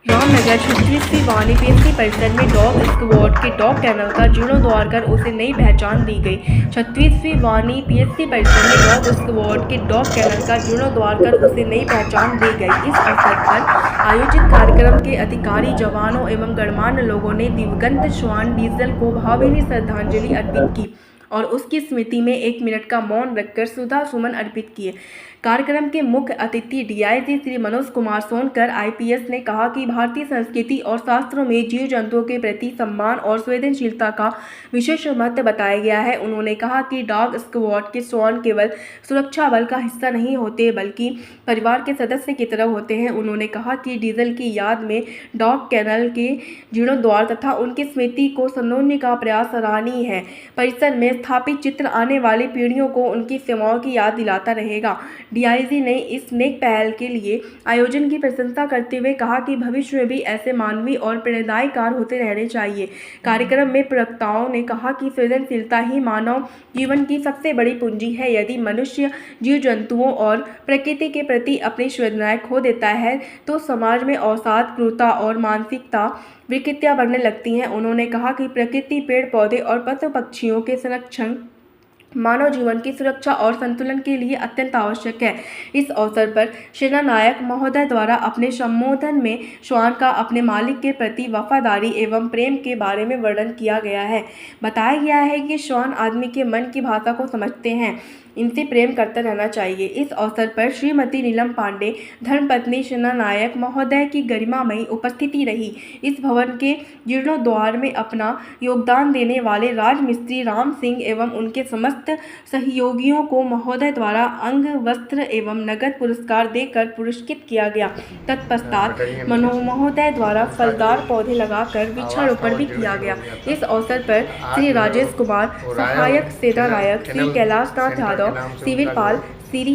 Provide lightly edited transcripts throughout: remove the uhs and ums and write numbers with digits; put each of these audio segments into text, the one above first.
रामनगर 36वीं वाणी PSC परिसर में dog squad के डॉग कैनल का जीर्णोद्धार कर उसे नई पहचान दी गई। 36वीं वाणी पीएससी परिसर में डॉग स्क्वाड के डॉग कैनल का जीर्णोद्धार कर उसे नई पहचान दी गई। इस अवसर पर आयोजित कार्यक्रम के अधिकारी, जवानों एवं गणमान्य लोगों ने दिवंगत श्वान डीजल को भावभीनी श्रद्धांजलि अर्पित की और उसकी स्मृति में 1 मिनट का मौन रखकर श्रद्धा सुमन अर्पित किए। कार्यक्रम के मुख्य अतिथि डीआईजी श्री मनोज कुमार सोनकर आईपीएस ने कहा कि भारतीय संस्कृति और शास्त्रों में जीव जंतुओं के प्रति सम्मान और संवेदनशीलता का विशेष महत्व बताया गया है। उन्होंने कहा कि डॉग स्क्वाड के श्वान केवल सुरक्षा बल का हिस्सा नहीं होते बल्कि परिवार के सदस्य की तरह होते हैं। उन्होंने कहा कि डीजल की याद में डॉग कैनल के जीर्णोद्धार तथा उनकी स्मृति को संजोने का प्रयास सराहनीय है। परिसर में स्थापित चित्र आने वाली पीढ़ियों को उनकी सेवाओं की याद दिलाता रहेगा। डीआईजी ने इस नेक पहल के लिए आयोजन की प्रशंसा करते हुए कहा कि भविष्य में भी ऐसे मानवीय और प्रेरणादायी कार्य होते रहने चाहिए। कार्यक्रम में प्रवक्ताओं ने कहा कि संवेदनशीलता ही मानव जीवन की सबसे बड़ी पूंजी है। यदि मनुष्य जीव जंतुओं और प्रकृति के प्रति अपनी संवेदनाएं खो देता है तो समाज में अवसाद, क्रूरता और मानसिकता विकृतियां बढ़ने लगती हैं। उन्होंने कहा कि प्रकृति, पेड़ पौधे और पशु पक्षियों के संरक्षण मानव जीवन की सुरक्षा और संतुलन के लिए अत्यंत आवश्यक है। इस अवसर पर सेना नायक महोदय द्वारा अपने संबोधन में श्वान का अपने मालिक के प्रति वफादारी एवं प्रेम के बारे में वर्णन किया गया है। बताया गया है कि श्वान आदमी के मन की भाषा को समझते हैं, इनसे प्रेम करता रहना चाहिए। इस अवसर पर श्रीमती नीलम पांडे, धर्मपत्नी सेना नायक महोदय की गरिमामयी उपस्थिति रही। इस भवन के जीर्णोद्धार में अपना योगदान देने वाले राजमिस्त्री राम सिंह एवं उनके समस्त सहयोगियों को महोदय द्वारा अंग, वस्त्र एवं नगद पुरस्कार देकर पुरस्कृत किया गया। तत्पश्चात महोदय द्वारा फलदार पौधे लगाकर वृक्षारोपण भी किया गया। इस अवसर पर श्री राजेश कुमार, सहायक सेना नायक, श्री कैलाश नाथ यादव, सिविल पाल श्री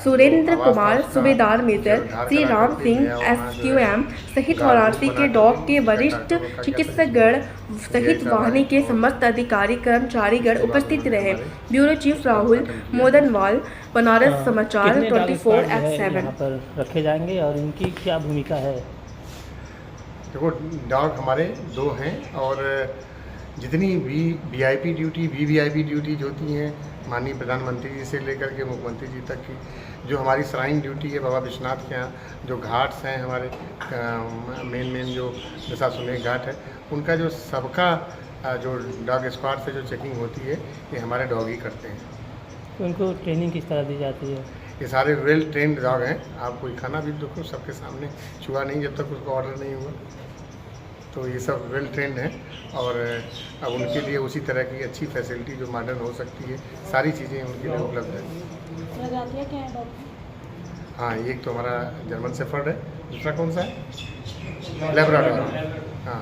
सुरेंद्र कुमार, सूबेदार मेजर श्री राम सिंह एसक्यूएम सहित वाराणसी के डॉग के वरिष्ठ चिकित्सकगण सहित वाहिनी के समस्त अधिकारी कर्मचारीगण उपस्थित रहे। ब्यूरो चीफ राहुल मोदनवाल, बनारस समाचार 24/7। यहाँ पर रखे जाएंगे और इनकी क्या भूमिका है? देखो, डॉग हमारे 2 हैं और जितनी भी वीआईपी ड्यूटी, वीवीआईपी ड्यूटीज होती हैं, माननीय प्रधानमंत्री जी से लेकर के मुख्यमंत्री जी तक की जो हमारी श्राइन ड्यूटी है बाबा विश्वनाथ के यहाँ, जो घाट्स हैं हमारे मेन जो दशाश्वमेध घाट है, उनका जो सबका जो डॉग स्क्वाड से जो चेकिंग होती है ये हमारे डॉग ही करते हैं। तो उनको ट्रेनिंग किस तरह दी जाती है? ये सारे वेल ट्रेंड डॉग हैं। आप कोई खाना भी देखो, सबके सामने छुआ नहीं जब तक उसका ऑर्डर नहीं हुआ। तो ये सब वेल ट्रेंड हैं और अब उनके लिए उसी तरह की अच्छी फैसिलिटी जो मॉडर्न हो सकती है, सारी चीज़ें उनके लिए उपलब्ध हैं। हाँ, एक तो हमारा जर्मन शेफर्ड है, दूसरा कौन सा है? लैब्राडोर। हाँ।